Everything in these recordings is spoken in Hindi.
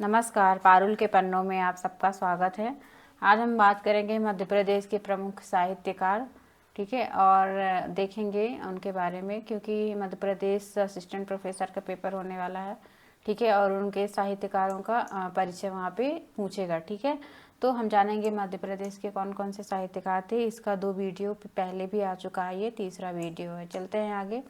नमस्कार, पारुल के पन्नों में आप सबका स्वागत है। आज हम बात करेंगे मध्य प्रदेश के प्रमुख साहित्यकार, ठीक है, और देखेंगे उनके बारे में, क्योंकि मध्य प्रदेश असिस्टेंट प्रोफेसर का पेपर होने वाला है, ठीक है, और उनके साहित्यकारों का परिचय वहाँ पे पूछेगा, ठीक है। तो हम जानेंगे मध्य प्रदेश के कौन कौन से साहित्यकार थे। इसका 2 वीडियो पहले भी आ चुका है, ये तीसरा वीडियो है। चलते हैं आगे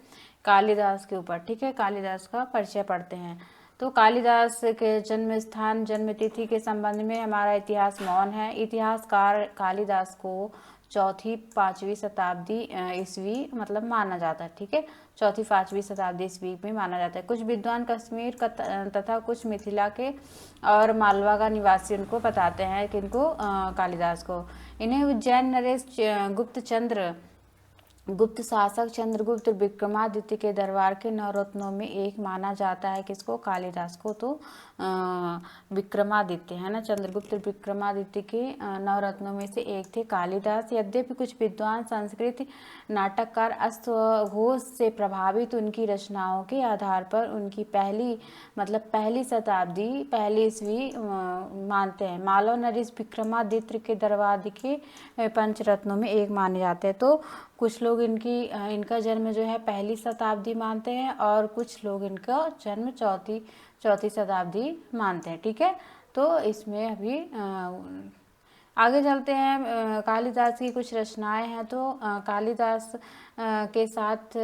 कालिदास के ऊपर, ठीक है। कालिदास का परिचय पढ़ते हैं। तो कालिदास के जन्म स्थान, जन्म तिथि के संबंध में हमारा इतिहास मौन है। इतिहासकार कालिदास को 4वीं-5वीं शताब्दी ईस्वी मतलब माना जाता है, ठीक है। 4वीं-5वीं शताब्दी ईस्वी में माना जाता है। कुछ विद्वान कश्मीर का तथा कुछ मिथिला के और मालवा का निवासी उनको बताते हैं कि इनको कालिदास को। इन्हें उज्जैन नरेश गुप्त शासक चंद्रगुप्त विक्रमादित्य के दरबार के नवरत्नों में एक माना जाता है। किसको? कालिदास को। तो विक्रमादित्य है ना, चंद्रगुप्त विक्रमादित्य के नवरत्नों में से एक थे कालिदास। यद्यपि कुछ विद्वान संस्कृत नाटककार अश्वघोष से प्रभावित उनकी रचनाओं के आधार पर उनकी पहली शताब्दी, पहली ईस्वी मानते हैं। मालव नरेश विक्रमादित्य के दरबार के पंचरत्नों में एक माने जाते हैं। तो कुछ लोग इनका जन्म जो है पहली शताब्दी मानते हैं और कुछ लोग इनका जन्म चौथी शताब्दी मानते हैं, ठीक है। तो इसमें अभी आगे चलते हैं। कालिदास की कुछ रचनाएं हैं। तो कालिदास के साथ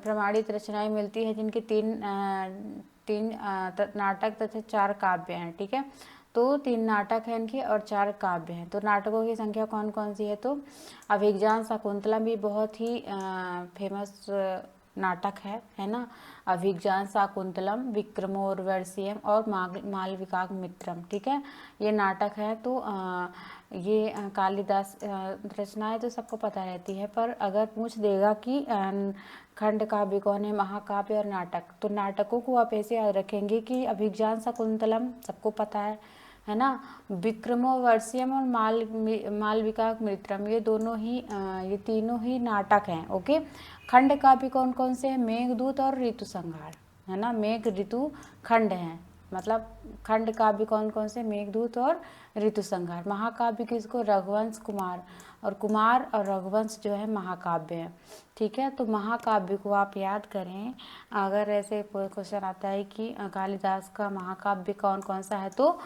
प्रमाणित रचनाएं मिलती हैं, जिनके तीन नाटक तथा 4 काव्य हैं, ठीक है। तो 3 नाटक हैं इनके और 4 काव्य हैं। तो नाटकों की संख्या कौन कौन सी है? तो अभिज्ञान शाकुंतलम भी बहुत ही फेमस नाटक है ना। अभिज्ञान शाकुंतलम, विक्रमोर्वशीयम और मालविका मित्रम, ठीक है, ये नाटक है। तो ये कालिदास रचनाएं तो सबको पता रहती है, पर अगर पूछ देगा कि खंड काव्य कौन है, महाकाव्य और नाटक, तो नाटकों को आप ऐसे याद रखेंगे कि अभिज्ञान शाकुंतलम सबको पता है ना। विक्रमोर्वशीयम और मालविका मित्रम, ये तीनों ही नाटक हैं, ओके। खंड काव्य कौन कौन से हैं? मेघदूत और ऋतु संहार, है ना। मेघ ऋतु खंड हैं, मतलब खंड काव्य कौन कौन से? मेघदूत और ऋतु संहार। महाकाव्य किसको? रघुवंश, कुमार और रघुवंश जो है महाकाव्य है, ठीक है। तो महाकाव्य को आप याद करें। अगर ऐसे कोई क्वेश्चन आता है कि कालिदास का महाकाव्य कौन कौन सा है, तो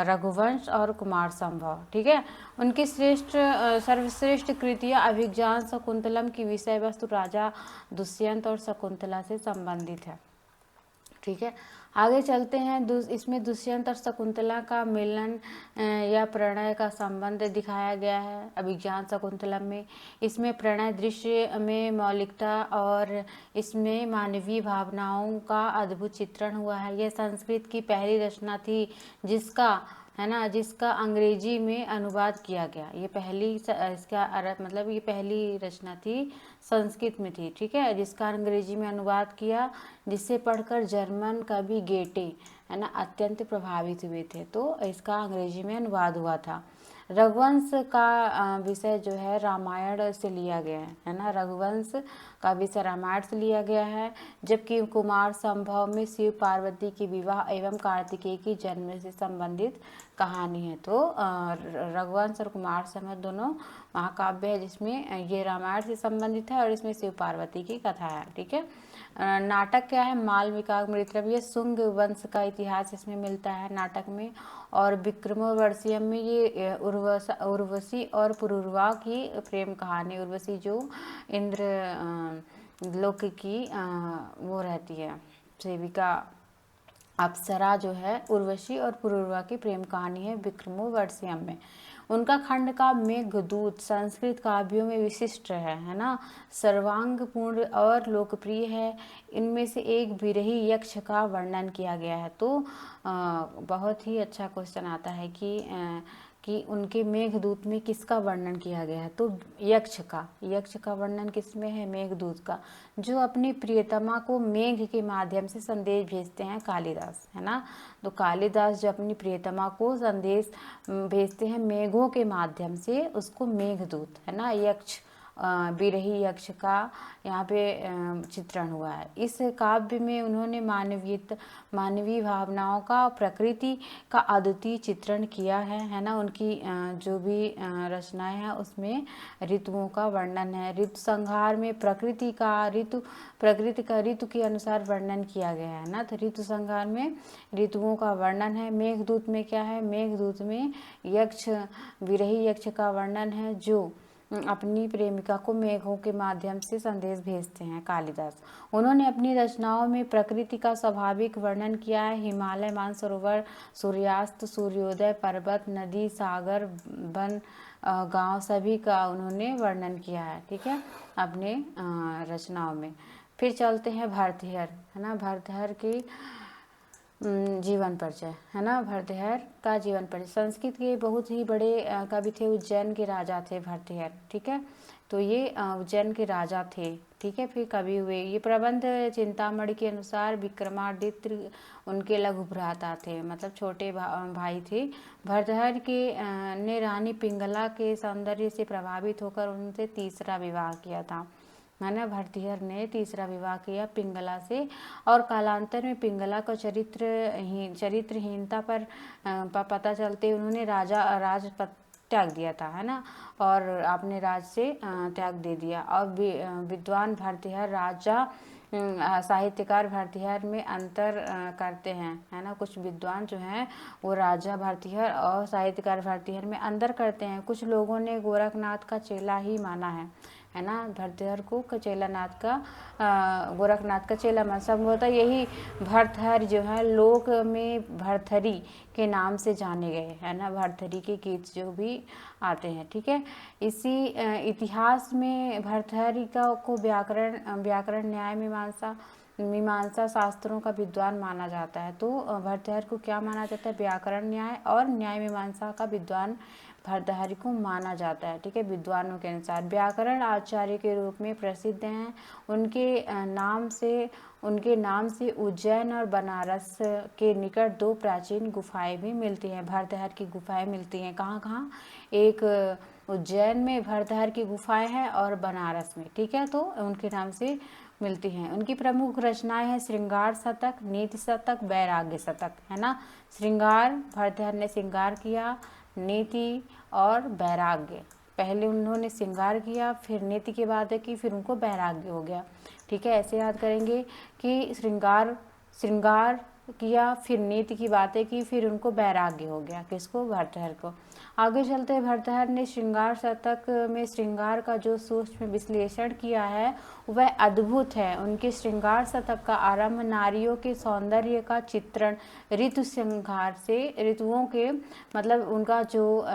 रघुवंश और कुमार संभव, ठीक है। उनकी सर्वश्रेष्ठ कृतियाँ अभिज्ञान शाकुंतलम की विषय वस्तु राजा दुष्यंत और शकुंतला से संबंधित है, ठीक है। आगे चलते हैं। इसमें दुष्यंत और शकुंतला का मिलन या प्रणय का संबंध दिखाया गया है अभिज्ञान शाकुंतलम में। इसमें प्रणय दृश्य में मौलिकता और इसमें मानवीय भावनाओं का अद्भुत चित्रण हुआ है। यह संस्कृत की पहली रचना थी जिसका अंग्रेजी में अनुवाद किया गया। ये पहली रचना थी, संस्कृत में थी, ठीक है, जिसका अंग्रेजी में अनुवाद किया, जिसे पढ़कर जर्मन कवि गेटे, है ना, अत्यंत प्रभावित हुए थे। तो इसका अंग्रेजी में अनुवाद हुआ था। रघुवंश का विषय जो है रामायण से लिया गया है ना। रघुवंश का विषय रामायण से लिया गया है, जबकि कुमार संभव में शिव पार्वती की विवाह एवं कार्तिकेय की जन्म से संबंधित कहानी है। तो रघुवंश और कुमार संभव दोनों महाकाव्य है, जिसमें ये रामायण से संबंधित है और इसमें शिव पार्वती की कथा है, ठीक है। नाटक क्या है? मालविका मित्रम, ये शुंग वंश का इतिहास इसमें मिलता है नाटक में। और विक्रमोर्वशीयम में ये उर्वशी और पुरुरवा की प्रेम कहानी। उर्वशी जो इंद्र लोक की वो रहती है, सेविका अप्सरा जो है, उर्वशी और पुरुरवा की प्रेम कहानी है विक्रमोर्वशीयम में। उनका खंड का मेघदूत संस्कृत काव्यों में विशिष्ट है ना, सर्वांगपूर्ण और लोकप्रिय है। इनमें से एक विरही यक्ष का वर्णन किया गया है। तो बहुत ही अच्छा क्वेश्चन आता है कि उनके मेघदूत में किसका वर्णन किया गया है? तो यक्ष का वर्णन किसमें है? मेघदूत का, जो अपनी प्रियतमा को मेघ के माध्यम से संदेश भेजते हैं, कालिदास, है ना। तो कालिदास जो अपनी प्रियतमा को संदेश भेजते हैं मेघों के माध्यम से, उसको मेघदूत, है ना, यक्ष बिरही यक्ष का यहाँ पे चित्रण हुआ है। इस काव्य में उन्होंने मानवीय भावनाओं का, प्रकृति का अद्वितीय चित्रण किया है ना। उनकी जो भी रचनाएं हैं उसमें ऋतुओं का वर्णन है। ऋतु संहार में प्रकृति का ऋतु के अनुसार वर्णन किया गया है ना। तो ऋतु संहार में ऋतुओं का वर्णन है। मेघदूत में क्या है? मेघदूत में विरही यक्ष का वर्णन है, जो अपनी प्रेमिका को मेघों के माध्यम से संदेश भेजते हैं, कालिदास। उन्होंने अपनी रचनाओं में प्रकृति का स्वाभाविक वर्णन किया है। हिमालय, मानसरोवर, सूर्यास्त, सूर्योदय, पर्वत, नदी, सागर, वन, गांव, सभी का उन्होंने वर्णन किया है, ठीक है, अपने रचनाओं में। फिर चलते हैं भर्तृहरि, है ना। भर्तृहरि की जीवन परिचय, है ना। भर्तृहरि का जीवन परिचय। संस्कृत के बहुत ही बड़े कवि थे, उज्जैन के राजा थे भर्तृहरि, ठीक है। तो ये उज्जैन के राजा थे, ठीक है, फिर कवि हुए। ये प्रबंध चिंतामणि के अनुसार विक्रमादित्य उनके लघु भ्राता थे, मतलब छोटे भाई थे। भर्तृहरि के ने रानी पिंगला के सौंदर्य से प्रभावित होकर उनसे तीसरा विवाह किया था, है ना। भर्तृहरि ने तीसरा विवाह किया पिंगला से, और कालांतर में पिंगला को चरित्रहीनता पर पता चलते उन्होंने राज त्याग दिया था, है ना, और अपने राज से त्याग दे दिया। और विद्वान भर्तृहरि राजा साहित्यकार भर्तृहरि में अंतर करते हैं, है ना। कुछ विद्वान जो हैं वो राजा भर्तृहरि और साहित्यकार भर्तृहरि में अंतर करते हैं। कुछ लोगों ने गोरखनाथ का चेला ही माना है ना। भर्तृहरि को गोरखनाथ का चेला मान। संभवतः यही भर्तृहरि जो है लोक में भर्तृहरि के नाम से जाने गए, है ना। भर्तृहरि के गीत जो भी आते हैं, ठीक है। इसी इतिहास में भर्तृहरि को व्याकरण, न्याय, मीमांसा शास्त्रों का विद्वान माना जाता है। तो भर्तृहरि को क्या माना जाता है? व्याकरण, न्याय और न्याय मीमांसा का विद्वान भर्तृहरि को माना जाता है, ठीक है, विद्वानों के अनुसार। व्याकरण आचार्य के रूप में प्रसिद्ध हैं। उनके नाम से उज्जैन और बनारस के निकट दो प्राचीन गुफाएं भी मिलती हैं। भर्तृहरि की गुफाएं मिलती हैं कहाँ? एक उज्जैन में भर्तृहरि की गुफाएं हैं और बनारस में, ठीक है, तो उनके नाम से मिलती हैं। उनकी प्रमुख रचनाएं हैं श्रृंगार शतक, नीति शतक, वैराग्य शतक, है ना। श्रृंगार, भर्तृहरि ने श्रृंगार किया, नीति और वैराग्य। पहले उन्होंने श्रृंगार किया, फिर नीति की बातें की, फिर उनको वैराग्य हो गया, ठीक है। ऐसे याद करेंगे कि श्रृंगार किया, फिर नीति की बातें की, फिर उनको वैराग्य हो गया, किसको? भर्तृहरि को। आगे चलते हैं। भर्तृहरि ने श्रृंगार शतक में श्रृंगार का जो सूक्ष्म विश्लेषण किया है वह अद्भुत है। उनके श्रृंगार शतक का आरंभ नारियों के सौंदर्य का चित्रण ऋतु श्रृंगार से, ऋतुओं के, मतलब उनका जो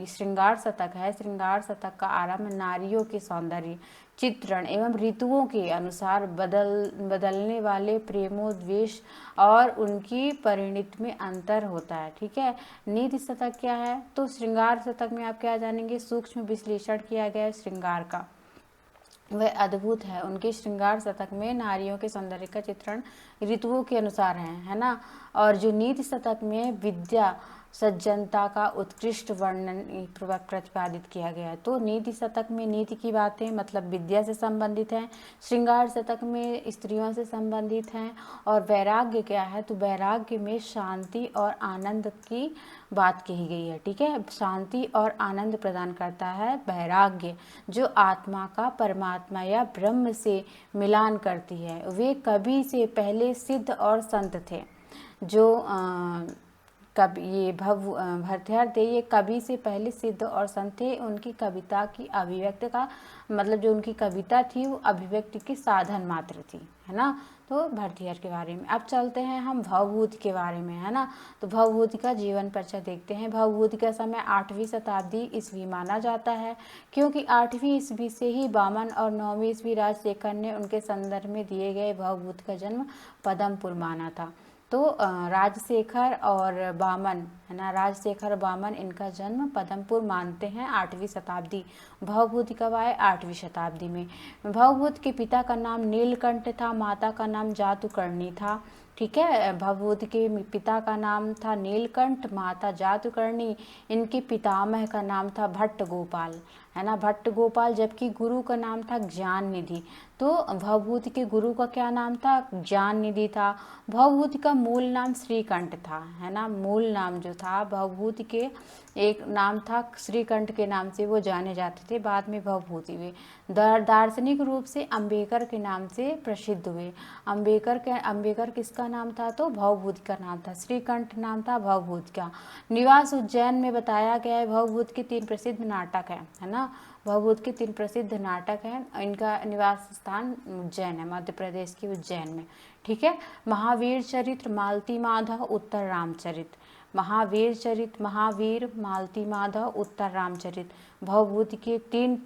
श्रृंगार शतक है, श्रृंगार शतक का आरंभ नारियों के सौंदर्य चित्रण एवं ऋतुओं के अनुसार बदलने वाले प्रेमोद्वेष और उनकी परिणति में अंतर होता है, ठीक है। नीति शतक क्या है? तो श्रृंगार शतक में आप क्या जानेंगे? सूक्ष्म विश्लेषण किया गया है श्रृंगार का, वह अद्भुत है। उनके श्रृंगार शतक में नारियों के सौंदर्य का चित्रण ऋतुओं के अनुसार है ना। और जो नीति शतक में विद्या सज्जनता का उत्कृष्ट वर्णन प्रतिपादित किया गया है। तो नीति शतक में नीति की बातें मतलब विद्या से संबंधित हैं, श्रृंगार शतक में स्त्रियों से संबंधित हैं। और वैराग्य क्या है? तो वैराग्य में शांति और आनंद की बात कही गई है, ठीक है। शांति और आनंद प्रदान करता है वैराग्य, जो आत्मा का परमात्मा या ब्रह्म से मिलान करती है। वे कवि से पहले सिद्ध और संत थे। जो ये भर्तृहरि थे, ये कवि से पहले सिद्ध और संत थे। उनकी कविता की अभिव्यक्ति का मतलब जो उनकी कविता थी वो अभिव्यक्ति की साधन मात्र थी, है ना। तो भर्तृहरि के बारे में। अब चलते हैं हम भवभूति के बारे में, है ना। तो भवभूति का जीवन परिचय देखते हैं। भवभूति का समय 8वीं शताब्दी ईस्वी माना जाता है, क्योंकि 8वीं ईस्वी से ही वामन और 9वीं ईस्वी राजशेखर ने उनके संदर्भ में दिए गए भवभूति का जन्म पदमपुर माना था। तो राजशेखर और वामन है ना। राजशेखर बामन, इनका जन्म पदमपुर मानते हैं, 8वीं शताब्दी। भवभूति कब आए? 8वीं शताब्दी में। भवभूति के पिता का नाम नीलकंठ था, माता का नाम जातुकर्णी था। ठीक है, भवभूति के पिता का नाम था नीलकंठ, माता जातुकर्णी, इनके पितामह का नाम था भट्ट गोपाल, है ना, भट्ट गोपाल। जबकि गुरु का नाम था ज्ञान निधि। तो भवभूति के गुरु का क्या नाम था? ज्ञान निधि था। भवभूति का मूल नाम श्रीकंठ था, है ना, मूल नाम जो था भवभूति के एक नाम था श्रीकंठ के नाम से वो जाने जाते थे, बाद में भवभूति हुए। दार्शनिक रूप से अम्बेडकर के नाम से प्रसिद्ध हुए। अम्बेडकर किसका नाम था? तो भवभूति का नाम था, श्रीकंठ नाम था भवभूति का। निवास उज्जैन में बताया गया है। भवभूति के 3 प्रसिद्ध नाटक है ना, भवभूति के 3 प्रसिद्ध नाटक हैं। इनका निवास स्थान उज्जैन है, मध्य प्रदेश के उज्जैन में। ठीक है, महावीर चरित्र, मालती माधव, उत्तर रामचरित। महावीर चरित, महावीर, मालती माधव, उत्तर रामचरित। भवभूति के 3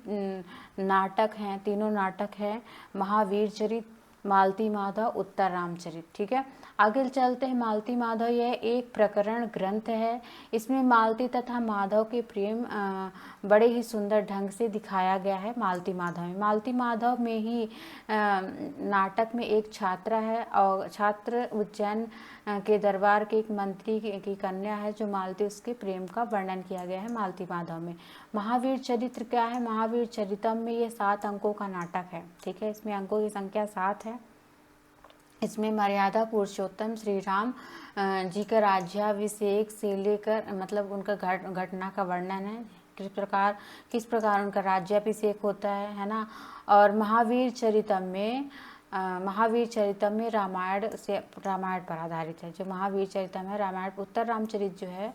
नाटक हैं, तीनों नाटक हैं, महावीर चरित, मालती माधव, उत्तर रामचरित। ठीक है, आगे चलते हैं। मालती माधव यह एक प्रकरण ग्रंथ है। इसमें मालती तथा माधव के प्रेम बड़े ही सुंदर ढंग से दिखाया गया है मालती माधव में। मालती माधव में ही नाटक में एक छात्रा है और छात्र उज्जैन के दरबार के एक मंत्री की कन्या है जो मालती, उसके प्रेम का वर्णन किया गया है मालती माधव में। महावीर चरित्र क्या है? महावीर चरितम में ये 7 अंकों का नाटक है। ठीक है, इसमें अंकों की संख्या 7 है। इसमें मर्यादा पुरुषोत्तम श्री राम जी का राज्याभिषेक से लेकर मतलब उनका घटना का वर्णन है, किस प्रकार उनका राज्याभिषेक होता है ना। और महावीर चरितम में रामायण पर आधारित है। जो महावीर चरितम है रामायण, उत्तर रामचरित जो है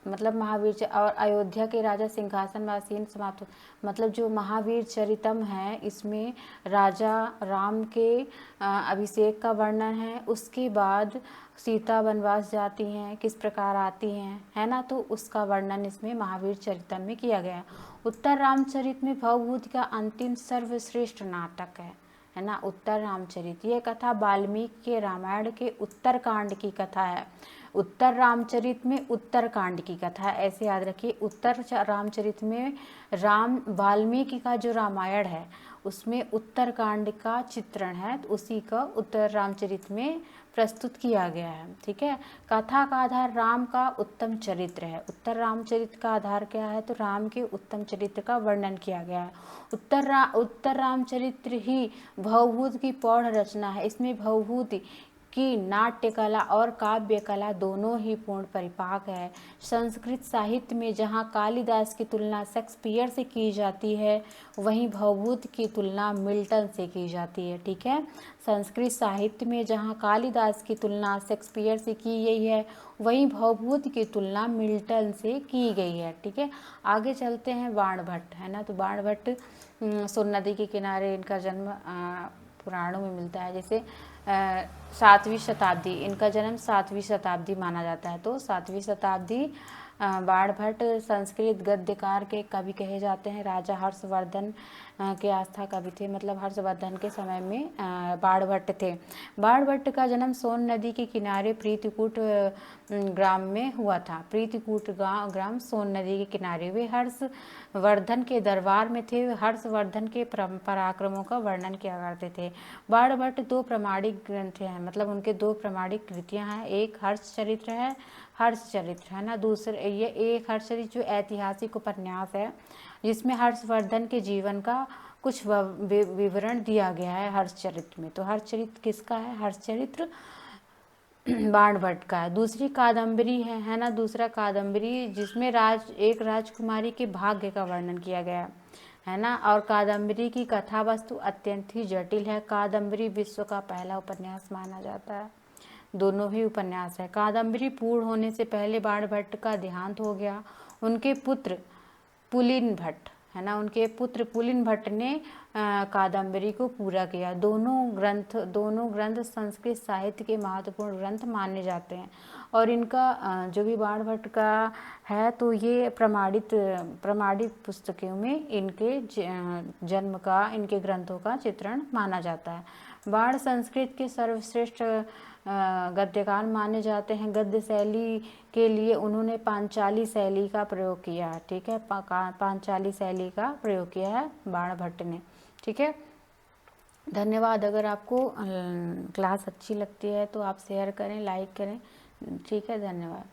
मतलब महावीर और अयोध्या के राजा सिंहासन वासीन समाप्त, मतलब जो महावीर चरितम है इसमें राजा राम के अभिषेक का वर्णन है। उसके बाद सीता वनवास जाती हैं, किस प्रकार आती हैं, है ना, तो उसका वर्णन इसमें महावीर चरितम में किया गया है। उत्तर रामचरित में भवभूति का अंतिम सर्वश्रेष्ठ नाटक है ना, उत्तर रामचरित। यह कथा वाल्मीकि के रामायण के उत्तर कांड की कथा है। उत्तर रामचरित में उत्तर कांड की कथा, ऐसे याद रखिए। उत्तर रामचरित में वाल्मीकि का जो रामायण है उसमें उत्तर कांड का चित्रण है, तो उसी का उत्तर रामचरित में प्रस्तुत किया गया है। ठीक है, कथा का आधार राम का उत्तम चरित्र है। उत्तर रामचरित का आधार क्या है? तो राम के उत्तम चरित्र का वर्णन किया गया है। उत्तर रामचरित्र ही भवभूति की प्रौढ़ रचना है। इसमें भवभूति की नाट्य कला और काव्य कला दोनों ही पूर्ण परिपाक है। संस्कृत साहित्य में जहाँ कालिदास की तुलना शेक्सपियर से की जाती है, वहीं भवभूति की तुलना मिल्टन से की जाती है। ठीक है, संस्कृत साहित्य में जहाँ कालिदास की तुलना शेक्सपियर से की गई है, वहीं भवभूति की तुलना मिल्टन से की गई है। ठीक है, आगे चलते हैं। बाणभट्ट, है ना, तो बाणभट्ट सोन नदी के किनारे इनका जन्म पुराणों में मिलता है। जैसे 7वीं शताब्दी, इनका जन्म 7वीं शताब्दी माना जाता है। तो 7वीं शताब्दी बाणभट्ट संस्कृत गद्यकार के कवि कहे जाते हैं। राजा हर्षवर्धन के आस्था कवि थे, मतलब हर्षवर्धन के समय में बाणभट्ट थे। बाणभट्ट का जन्म सोन नदी के किनारे प्रीतिकूट ग्राम में हुआ था। प्रीतिकूट ग्राम सोन नदी के किनारे। वे हर्षवर्धन के दरबार में थे। हर्षवर्धन के पराक्रमों का वर्णन किया करते थे। बाणभट्ट 2 प्रामाणिक ग्रंथ हैं, मतलब उनके 2 प्रामाणिक कृतियां हैं। एक हर्षचरित्र है ना, दूसरे ये एक हर्षचरित्र जो ऐतिहासिक उपन्यास है जिसमें हर्षवर्धन के जीवन का कुछ विवरण दिया गया है हर्षचरित्र में। तो हर्षचरित्र किसका है? हर्षचरित्र बाणभट्ट का है। दूसरी कादम्बरी है ना, दूसरा कादम्बरी जिसमें एक राजकुमारी के भाग्य का वर्णन किया गया है ना। और कादम्बरी की कथा वस्तु अत्यंत ही जटिल है। कादम्बरी विश्व का पहला उपन्यास माना जाता है। दोनों ही उपन्यास है। कादम्बरी पूर्ण होने से पहले बाणभट्ट का देहांत हो गया। उनके पुत्र पुलिन भट्ट ने कादम्बरी को पूरा किया। दोनों ग्रंथ संस्कृत साहित्य के महत्वपूर्ण ग्रंथ माने जाते हैं। और इनका जो भी बाणभट्ट का है तो ये प्रमाणित पुस्तकों में इनके जन्म का, इनके ग्रंथों का चित्रण माना जाता है। बाण संस्कृत के सर्वश्रेष्ठ गद्यकार माने जाते हैं। गद्य शैली के लिए उन्होंने पांचाली शैली का प्रयोग किया है। ठीक है, पांचाली शैली का प्रयोग किया है बाण भट्ट ने। ठीक है, धन्यवाद। अगर आपको क्लास अच्छी लगती है तो आप शेयर करें, लाइक करें। ठीक है, धन्यवाद।